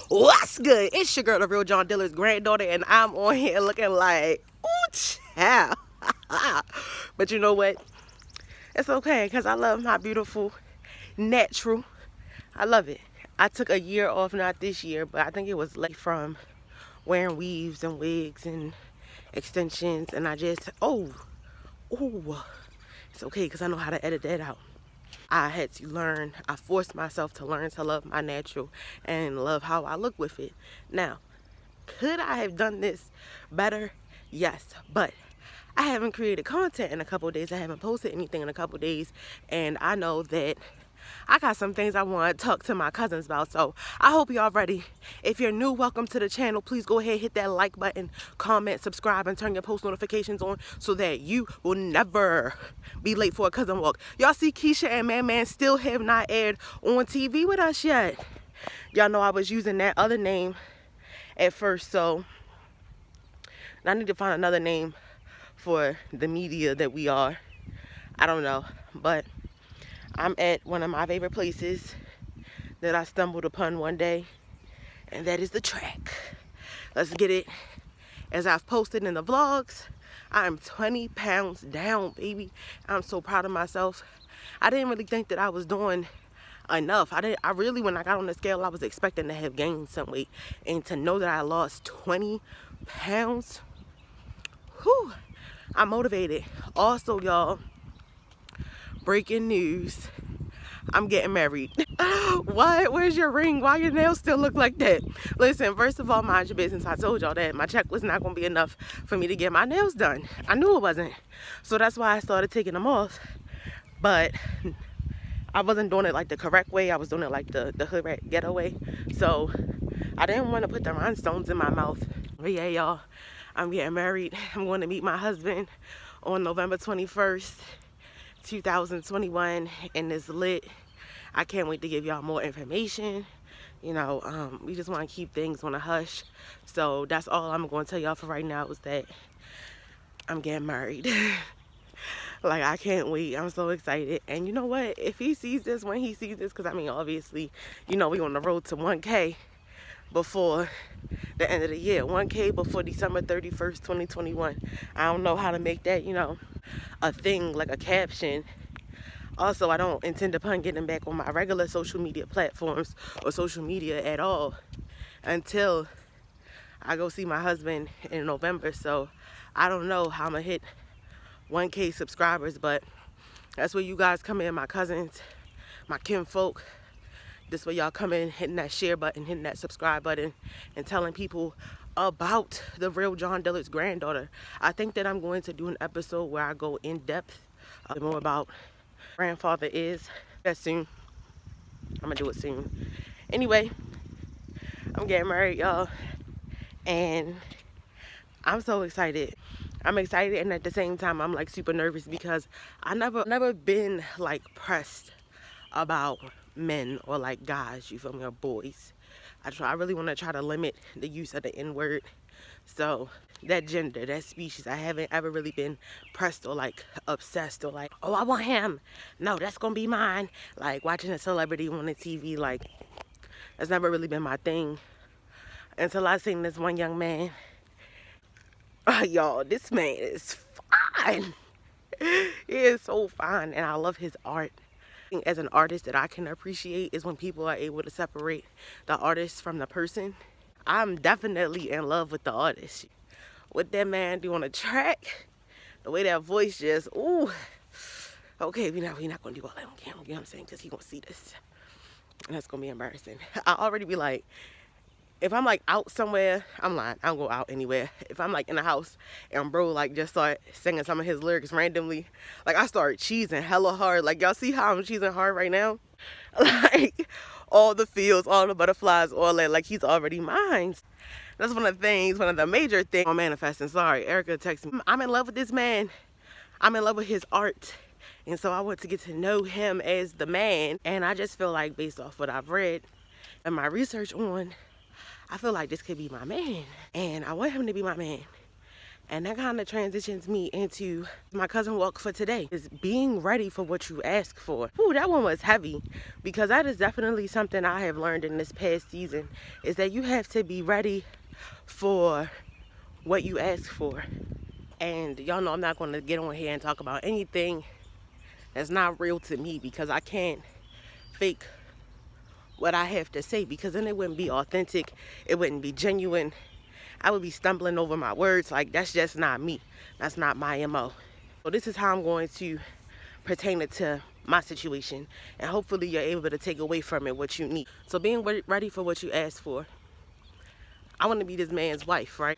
What's good? It's your girl, the real John Diller's granddaughter, and I'm on here looking like, ooh, child. But you know what? It's okay, because I love my beautiful natural. I love it. I took a year off, not this year, but I think it was late from wearing weaves and wigs and extensions, and I just, it's okay, because I know how to edit that out. I had to learn, I forced myself to learn to love my natural and love how I look with it. Now, could I have done this better? Yes, but I haven't created content in a couple of days. I haven't posted anything in a couple of days, and I know that I got some things I want to talk to my cousins about, so I hope y'all ready. If you're new, welcome to the channel. Please go ahead, hit that like button, comment, subscribe, and turn your post notifications on so that you will never be late for a cousin walk. Y'all see Keisha and Man still have not aired on TV with us yet. Y'all know I was using that other name at first, so I need to find another name for the media that we are. I don't know, but I'm at one of my favorite places that I stumbled upon one day, and that is the track. Let's get it. As I've posted in the vlogs, I'm 20 pounds down, baby. I'm so proud of myself. I didn't really think that I was doing enough. I really, when I got on the scale, I was expecting to have gained some weight, and to know that I lost 20 pounds, whew, I'm motivated. Also, y'all, breaking news, I'm getting married. What? Where's your ring? Why your nails still look like that? Listen, first of all, mind your business. I told y'all that my check was not going to be enough for me to get my nails done. I knew it wasn't. So that's why I started taking them off. But I wasn't doing it like the correct way. I was doing it like the hood rat ghetto way. So I didn't want to put the rhinestones in my mouth. But yeah, y'all, I'm getting married. I'm going to meet my husband on November 21st. 2021, and it's lit. I can't wait to give y'all more information. You know, we just want to keep things on a hush. So that's all I'm going to tell y'all for right now, is that I'm getting married. Like, I can't wait. I'm so excited. And you know what? If he sees this, when he sees this, because I mean, obviously, you know, we're on the road to 1K before the end of the year. 1K before December 31st, 2021. I don't know how to make that, you know, a thing, like a caption. Also, I don't intend upon getting back on my regular social media platforms or social media at all until I go see my husband in November. So I don't know how I'm gonna hit 1K subscribers, but that's where you guys come in, my cousins, my kinfolk. This way y'all come in, hitting that share button, hitting that subscribe button, and telling people about the real John Diller's granddaughter. I think that I'm going to do an episode where I go in depth more about grandfather is. That's soon. I'm gonna do it soon. Anyway, I'm getting married, y'all, and I'm so excited. I'm excited, and at the same time, I'm like super nervous because I never been like pressed about men or like guys, you feel me, or boys. I really want to try to limit the use of the N-word. So that gender, that species, I haven't ever really been pressed or like obsessed or like, oh, I want him. No, that's gonna be mine. Like watching a celebrity on the TV, like that's never really been my thing until I seen this one young man. Y'all, this man is fine. He is so fine, and I love his art. As an artist, that I can appreciate is when people are able to separate the artist from the person. I'm definitely in love with the artist. What that man do on the track, the way that voice just, ooh. Okay, we're not gonna do all that on camera, you know what I'm saying? Because he gonna see this. And that's gonna be embarrassing. I already be like, if I'm like out somewhere, I'm lying, I don't go out anywhere. If I'm like in the house and bro like just start singing some of his lyrics randomly, like I start cheesing hella hard. Like y'all see how I'm cheesing hard right now? Like all the feels, all the butterflies, all that, like he's already mine. That's one of the things, one of the major things I'm manifesting. Sorry, Erica texted me. I'm in love with this man. I'm in love with his art. And so I want to get to know him as the man. And I just feel like based off what I've read and my research on, I feel like this could be my man, and I want him to be my man. And that kind of transitions me into my cousin walk for today, is being ready for what you ask for. Ooh, that one was heavy, because that is definitely something I have learned in this past season, is that you have to be ready for what you ask for. And y'all know I'm not going to get on here and talk about anything that's not real to me, because I can't fake what I have to say, because then it wouldn't be authentic, it wouldn't be genuine. I would be stumbling over my words. Like, that's just not me. That's not my MO. So this is how I'm going to pertain it to my situation, and hopefully you're able to take away from it what you need. So being ready for what you ask for. I want to be this man's wife, right?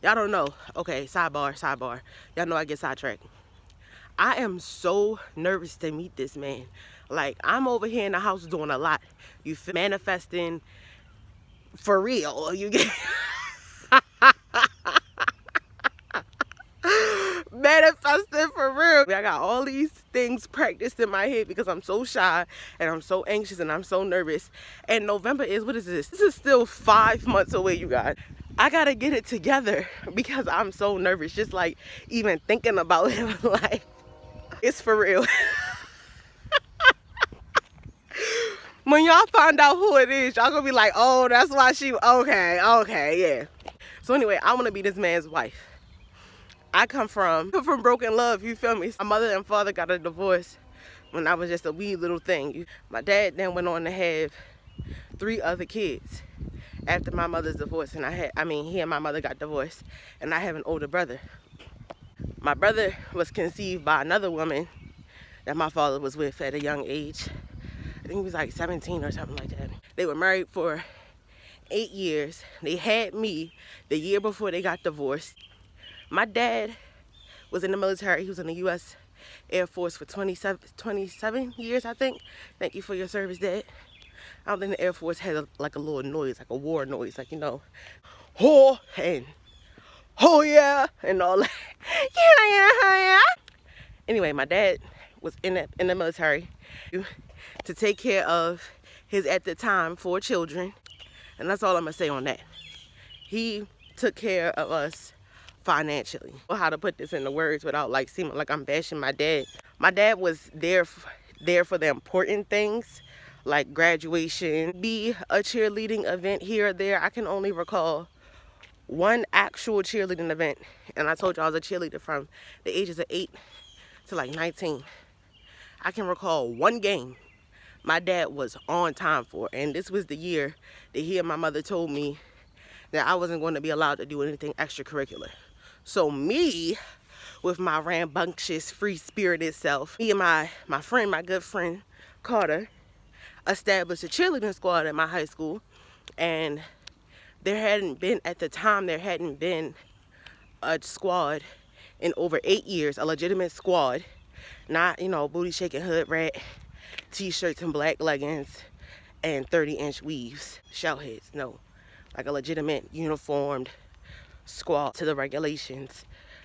Y'all don't know. Okay, sidebar. Y'all know I get sidetracked. I am so nervous to meet this man. Like, I'm over here in the house doing a lot. You feel, manifesting for real. You get manifesting for real. I got all these things practiced in my head because I'm so shy and I'm so anxious and I'm so nervous. And November is, what is this? This is still 5 months away, you guys. I gotta get it together because I'm so nervous. Just like even thinking about him, like, it's for real. When y'all find out who it is, y'all gonna be like, oh, that's why she, okay, yeah. So anyway, I wanna be this man's wife. I come from broken love, you feel me? My mother and father got a divorce when I was just a wee little thing. My dad then went on to have 3 other kids after my mother's divorce, and he and my mother got divorced, and I have an older brother. My brother was conceived by another woman that my father was with at a young age. I think he was like 17 or something like that. They were married for 8 years. They had me the year before they got divorced. My dad was in the military. He was in the U.S. Air Force for 27 years, I think. Thank you for your service, Dad. I don't think the Air Force had like a little noise, like a war noise, like, you know, oh, and oh yeah, and all that. Yeah. Anyway, my dad was in the military to take care of his, at the time, 4 children. And that's all I'm gonna say on that. He took care of us financially. How to put this into words without like seeming like I'm bashing my dad. My dad was there for the important things, like graduation, be a cheerleading event here or there. I can only recall one actual cheerleading event, and I told you I was a cheerleader from the ages of 8 to like 19. I can recall one game my dad was on time for, and this was the year that he and my mother told me that I wasn't going to be allowed to do anything extracurricular. So me, with my rambunctious, free-spirited self, me and my good friend Carter, established a cheerleading squad at my high school, and there hadn't been a squad in over 8 years, a legitimate squad, not, you know, booty shaking hood rat, t-shirts and black leggings and 30-inch weaves, shout heads. No, like a legitimate uniformed squad to the regulations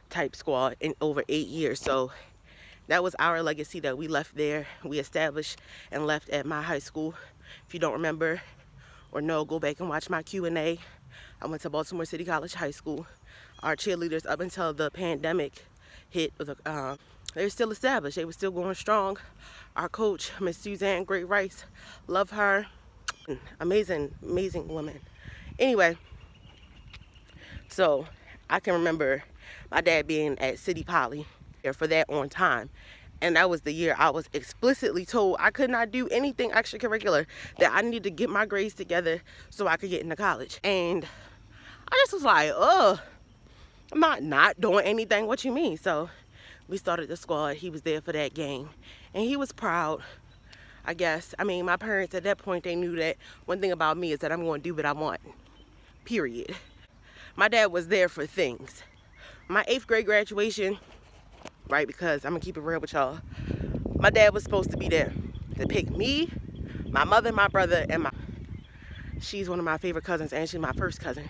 type squad in over 8 years. So that was our legacy that we left there. We established and left at my high school. If you don't remember or know, go back and watch my Q&A. I went to Baltimore City College High School. Our cheerleaders, up until the pandemic hit, they're still established. They were still going strong. Our coach, Miss Suzanne Great Rice, love her. Amazing woman. Anyway, so I can remember my dad being at City Poly there for that on time. And that was the year I was explicitly told I could not do anything extracurricular, that I needed to get my grades together so I could get into college. And I just was like, oh, I'm not doing anything. What you mean? So we started the squad. He was there for that game. And he was proud, I guess. I mean, my parents at that point, they knew that one thing about me is that I'm going to do what I want. Period. My dad was there for things. My 8th grade graduation, right, because I'm going to keep it real with y'all, my dad was supposed to be there to pick me, my mother, my brother, and she's one of my favorite cousins, and she's my first cousin.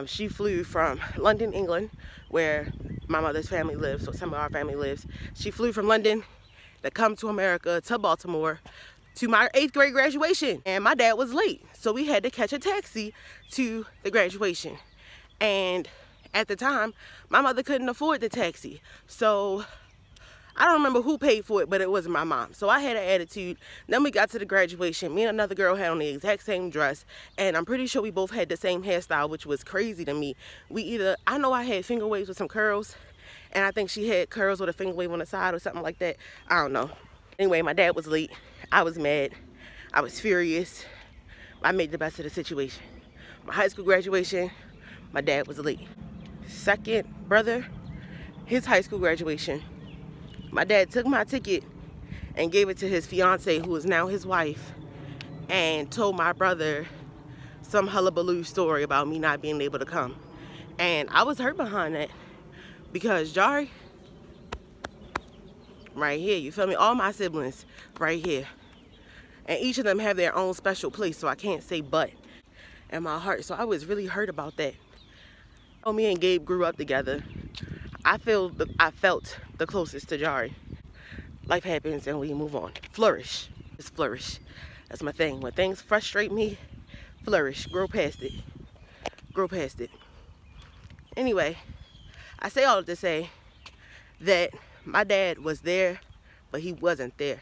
She flew from London, England, where my mother's family lives, so some of our family lives. She flew from London to come to America, to Baltimore, to my 8th grade graduation. And my dad was late, so we had to catch a taxi to the graduation. And At the time, my mother couldn't afford the taxi. So I don't remember who paid for it, but it wasn't my mom. So I had an attitude. Then we got to the graduation. Me and another girl had on the exact same dress. And I'm pretty sure we both had the same hairstyle, which was crazy to me. I know I had finger waves with some curls. And I think she had curls with a finger wave on the side or something like that. I don't know. Anyway, my dad was late. I was mad. I was furious. I made the best of the situation. My high school graduation, my dad was late. Second brother, his high school graduation, my dad took my ticket and gave it to his fiance, who is now his wife, and told my brother some hullabaloo story about me not being able to come. And I was hurt behind that because Jari, right here, you feel me? All my siblings right here. And each of them have their own special place, so I can't say but in my heart. So I was really hurt about that. Me and Gabe grew up together. I felt the closest to Jari. Life happens and we move on. Flourish. Just flourish. That's my thing. When things frustrate me, flourish. Grow past it. Grow past it. Anyway, I say all to say that my dad was there, but he wasn't there.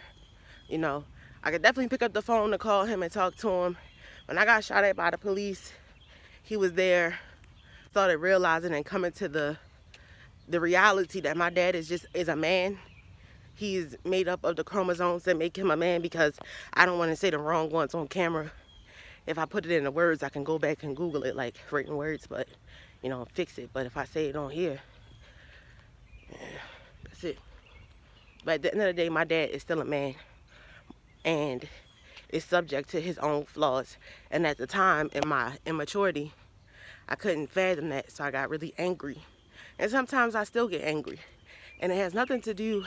You know, I could definitely pick up the phone to call him and talk to him. When I got shot at by the police, he was there. Started realizing and coming to the reality that my dad is a man. He's made up of the chromosomes that make him a man, because I don't want to say the wrong ones on camera. If I put it in the words, I can go back and Google it, like written words, but you know, fix it. But if I say it on here, yeah, that's it. But at the end of the day, my dad is still a man and is subject to his own flaws. And at the time, in my immaturity, I couldn't fathom that, so I got really angry. And sometimes I still get angry. And it has nothing to do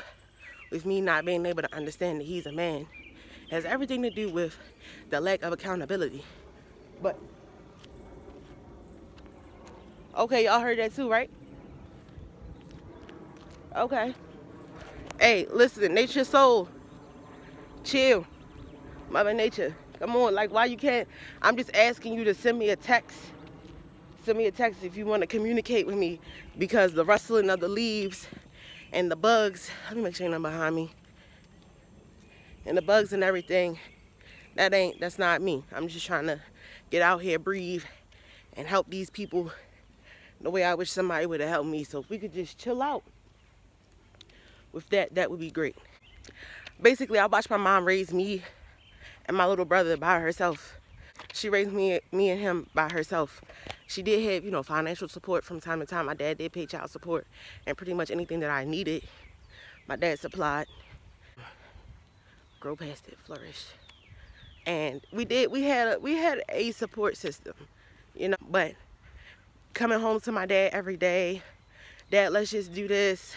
with me not being able to understand that he's a man. It has everything to do with the lack of accountability. But, okay, y'all heard that too, right? Okay. Hey, listen, nature soul. Chill. Mother Nature. Come on, like, why you can't? I'm just asking you to send me a text. Send me a text if you want to communicate with me, because the rustling of the leaves and the bugs, let me make sure you're not behind me, and the bugs and everything, that's not me. I'm just trying to get out here, breathe, and help these people the way I wish somebody would have helped me. So if we could just chill out with that, that would be great. Basically, I watched my mom raise me and my little brother by herself. She raised me and him by herself. She did have, you know, financial support from time to time. My dad did pay child support, and pretty much anything that I needed, my dad supplied. Grow past it, flourish. And we had a support system, you know. But coming home to my dad every day, Dad, let's just do this,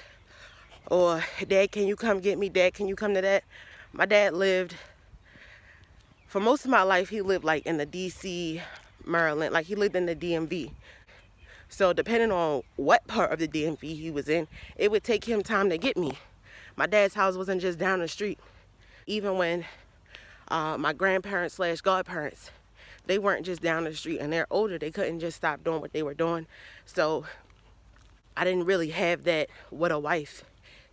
or Dad, can you come get me? Dad, can you come to that? My dad lived, for most of my life, he lived like in the DC, Maryland, like he lived in the DMV. So depending on what part of the DMV he was in, it would take him time to get me. My dad's house wasn't just down the street. Even when my grandparents / godparents, they weren't just down the street, and they're older, they couldn't just stop doing what they were doing. So I didn't really have that, what a wife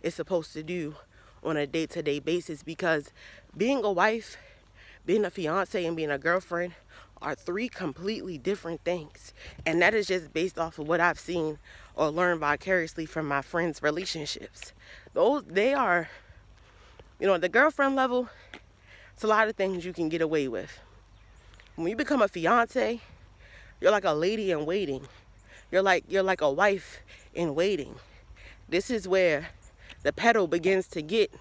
is supposed to do on a day-to-day basis, because being a wife, being a fiance, and being a girlfriend are 3 completely different things. And that is just based off of what I've seen or learned vicariously from my friends' relationships. They are, you know, the girlfriend level, it's a lot of things you can get away with. When you become a fiance, you're like a lady in waiting. You're like a wife in waiting. This is where the pedal begins to get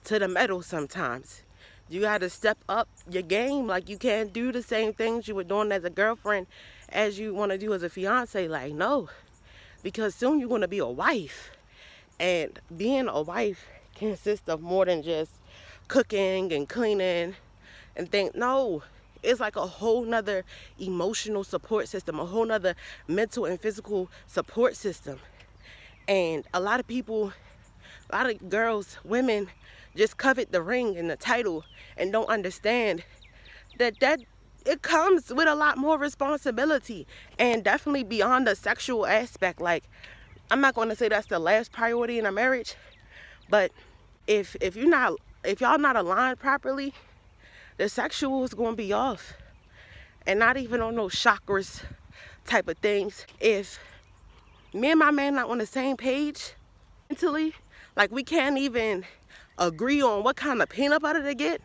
to the metal sometimes. You got to step up your game. Like, you can't do the same things you were doing as a girlfriend as you want to do as a fiance. Like, no, because soon you're going to be a wife. And being a wife consists of more than just cooking and cleaning and things. No, it's like a whole nother emotional support system, a whole nother mental and physical support system. And a lot of people, a lot of girls, women, just covet the ring and the title and don't understand that it comes with a lot more responsibility, and definitely beyond the sexual aspect. Like, I'm not going to say that's the last priority in a marriage, but if y'all not aligned properly, the sexual is going to be off, and not even on those chakras type of things. If me and my man not on the same page mentally, like we can't even agree on what kind of peanut butter to get,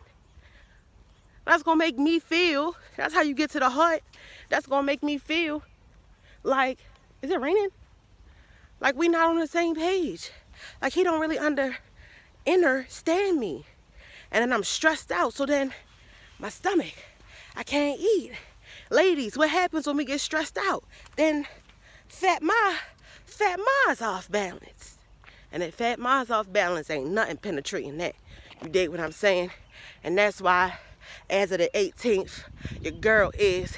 that's gonna make me feel, that's how you get to the heart, that's gonna make me feel like, is it raining? Like we not on the same page. Like he don't really understand me. And then I'm stressed out, so then my stomach, I can't eat. Ladies, what happens when we get stressed out? Then fat ma's off balance. And if fat ma's off balance, ain't nothing penetrating that. You dig what I'm saying? And that's why, as of the 18th, your girl is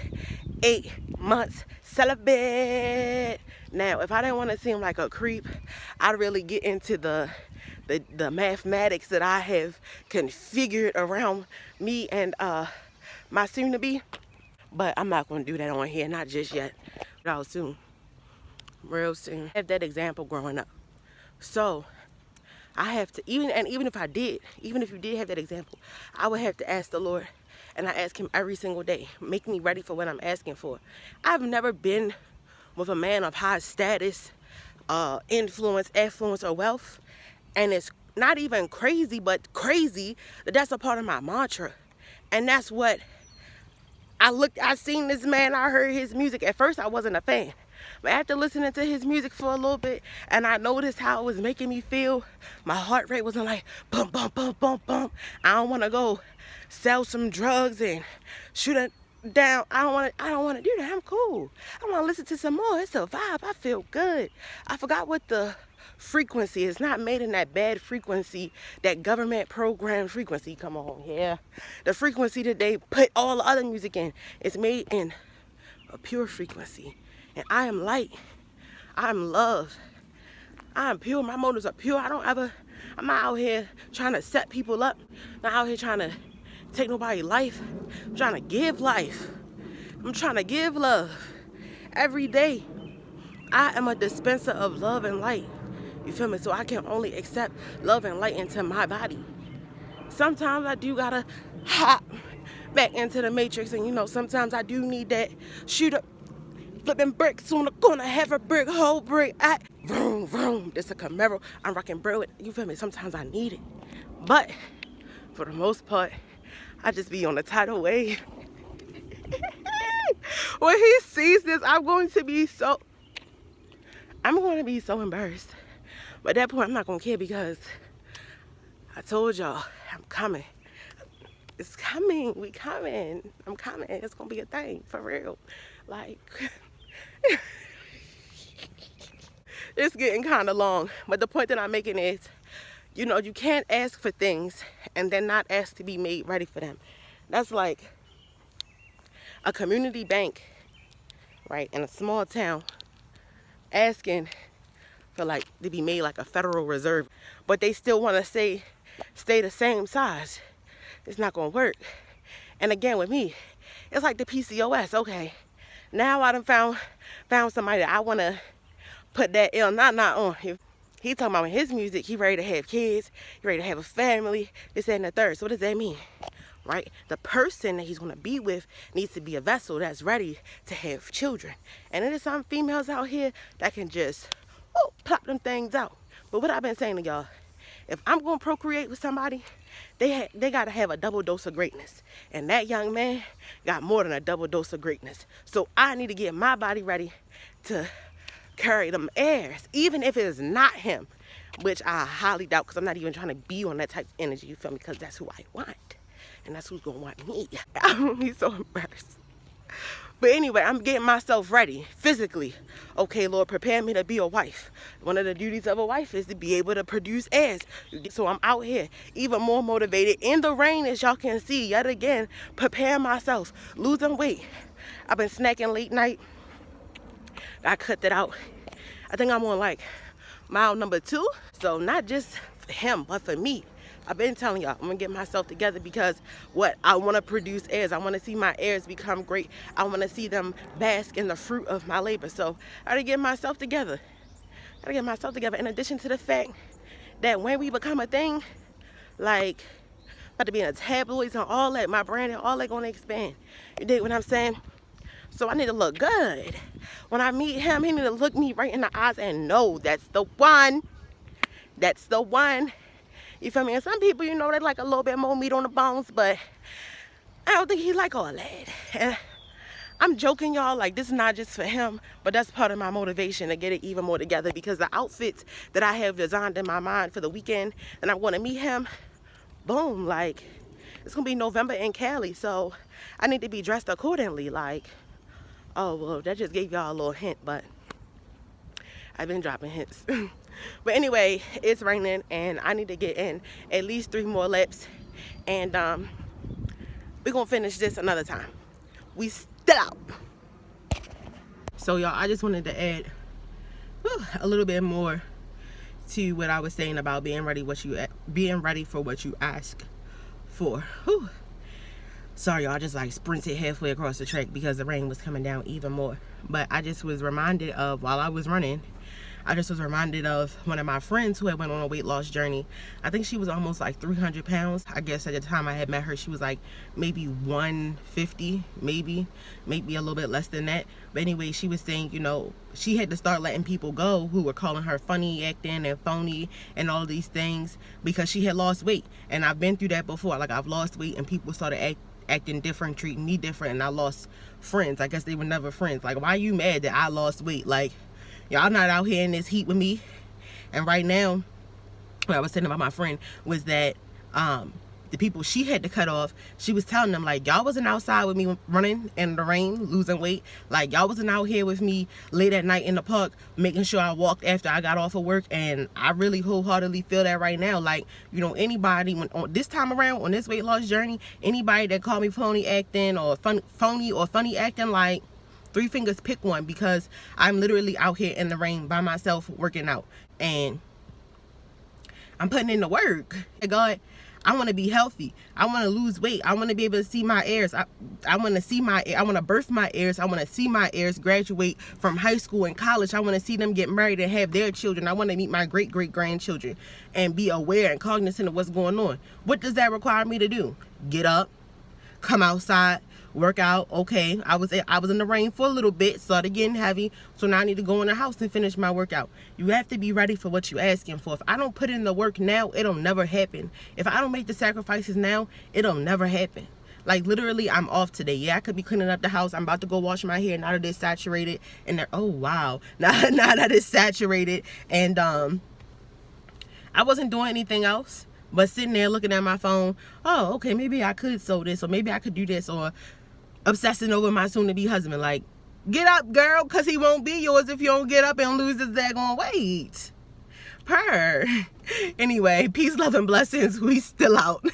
8 months celibate. Now, if I didn't want to seem like a creep, I'd really get into the mathematics that I have configured around me and my soon-to-be. But I'm not going to do that on here, not just yet. But soon, real soon. I have that example growing up. So I have to, even if you did have that example, I would have to ask the Lord, and I ask him every single day, make me ready for what I'm asking for. I've never been with a man of high status, influence, affluence, or wealth, and it's not even crazy, but crazy that that's a part of my mantra. And that's what I seen this man, I heard his music. At first I wasn't a fan, but after listening to his music for a little bit, and I noticed how it was making me feel, my heart rate wasn't like bump, bump, bump, bump, bump. I don't want to go sell some drugs and shoot it down. I don't want to do that. I'm cool. I want to listen to some more. It's a vibe. I feel good. I forgot what the frequency is. Not made in that bad frequency, that government program frequency. Come on, yeah. The frequency that they put all the other music in. It's made in a pure frequency. And I am light. I am love. I am pure. My motives are pure. I'm not out here trying to set people up. I'm not out here trying to take nobody's life. I'm trying to give life. I'm trying to give love. Every day, I am a dispenser of love and light. You feel me? So I can only accept love and light into my body. Sometimes I do gotta hop back into the matrix, and sometimes I do need that shoot up, flipping bricks on the corner, have a brick, whole brick, vroom, vroom. This a Camaro, I'm rocking bro. You feel me? Sometimes I need it. But for the most part, I just be on the tidal wave. When he sees this, I'm going to be so embarrassed. But at that point, I'm not going to care, because I told y'all, I'm coming. It's coming. We coming. I'm coming. It's going to be a thing, for real. Like, it's getting kind of long. But the point that I'm making is, you can't ask for things and then not ask to be made ready for them. That's like a community bank, right, in a small town, asking for to be made like a Federal Reserve, but they still want to stay the same size. It's not gonna work. And again, with me, it's like the PCOS. Okay, now I done found somebody that I want to put that not on. He talking about his music, he ready to have kids, he ready to have a family, this, that, and the third. So what does that mean? Right? The person that he's going to be with needs to be a vessel that's ready to have children. And there's some females out here that can just plop them things out. But what I've been saying to y'all, if I'm going to procreate with somebody, they got to have a double dose of greatness. And that young man got more than a double dose of greatness. So I need to get my body ready to carry them heirs, even if it is not him, which I highly doubt, because I'm not even trying to be on that type of energy, you feel me? Because that's who I want. And that's who's gonna want me. I'm gonna be so embarrassed. But anyway, I'm getting myself ready physically. Okay, Lord, prepare me to be a wife. One of the duties of a wife is to be able to produce heirs. So I'm out here even more motivated in the rain, as y'all can see, yet again, preparing myself, losing weight. I've been snacking late night. I cut that out. I think I'm on mile number 2. So not just for him, but for me. I've been telling y'all, I'm gonna get myself together because what I want to produce heirs. I want to see my heirs become great. I want to see them bask in the fruit of my labor. So I gotta get myself together. In addition to the fact that when we become a thing, like about to be in the tabloids and all that, my brand and all that gonna expand. You dig what I'm saying? So I need to look good. When I meet him, he need to look me right in the eyes and know that's the one. That's the one. You feel me? And some people, you know, they like a little bit more meat on the bones, but I don't think he like all that. And I'm joking, y'all, like this is not just for him, but that's part of my motivation to get it even more together, because the outfits that I have designed in my mind for the weekend and I'm going to meet him, boom, like it's going to be November in Cali, so I need to be dressed accordingly. Like, oh, well, that just gave y'all a little hint, but I've been dropping hints. But anyway, it's raining and I need to get in at least 3 more laps, and we're gonna finish this another time. We still out. So y'all, I just wanted to add a little bit more to what I was saying about being ready for what you ask for. Whew. Sorry y'all, I just like sprinted halfway across the track because the rain was coming down even more. But I just was reminded of, while I was running, I just was reminded of one of my friends who had went on a weight loss journey. I think she was almost like 300 pounds. I guess at the time I had met her, she was like maybe 150, maybe a little bit less than that. But anyway, she was saying, you know, she had to start letting people go who were calling her funny acting and phony and all these things because she had lost weight. And I've been through that before. Like, I've lost weight and people started acting different, treating me different, and I lost friends. I guess they were never friends. Like, why are you mad that I lost weight? Like, y'all not out here in this heat with me. And right now, what I was saying about my friend was that the people she had to cut off, she was telling them, like, y'all wasn't outside with me running in the rain, losing weight. Like, y'all wasn't out here with me late at night in the park, making sure I walked after I got off of work. And I really wholeheartedly feel that right now. Like, you know, anybody, on this time around, on this weight loss journey, anybody that called me phony acting or phony or funny acting, like, 3 fingers, pick one, because I'm literally out here in the rain by myself working out. And I'm putting in the work. God, I want to be healthy. I want to lose weight. I want to be able to see my heirs. I want to birth my heirs. I want to see my heirs graduate from high school and college. I want to see them get married and have their children. I want to meet my great-great-grandchildren and be aware and cognizant of what's going on. What does that require me to do? Get up, come outside, work out. Okay, I was in the rain for a little bit, started getting heavy, so now I need to go in the house and finish my workout. You have to be ready for what you're asking for. If I don't put in the work now, it'll never happen. If I don't make the sacrifices now, it'll never happen. Like, literally, I'm off today. Yeah, I could be cleaning up the house. I'm about to go wash my hair now that it's saturated, and oh wow, now that it's saturated, and I wasn't doing anything else but sitting there looking at my phone. Oh, okay, maybe I could sew this, or maybe I could do this, or obsessing over my soon-to-be husband. Like, get up, girl, because he won't be yours if you don't get up and lose his daggone weight. Anyway, peace, love, and blessings. We still out.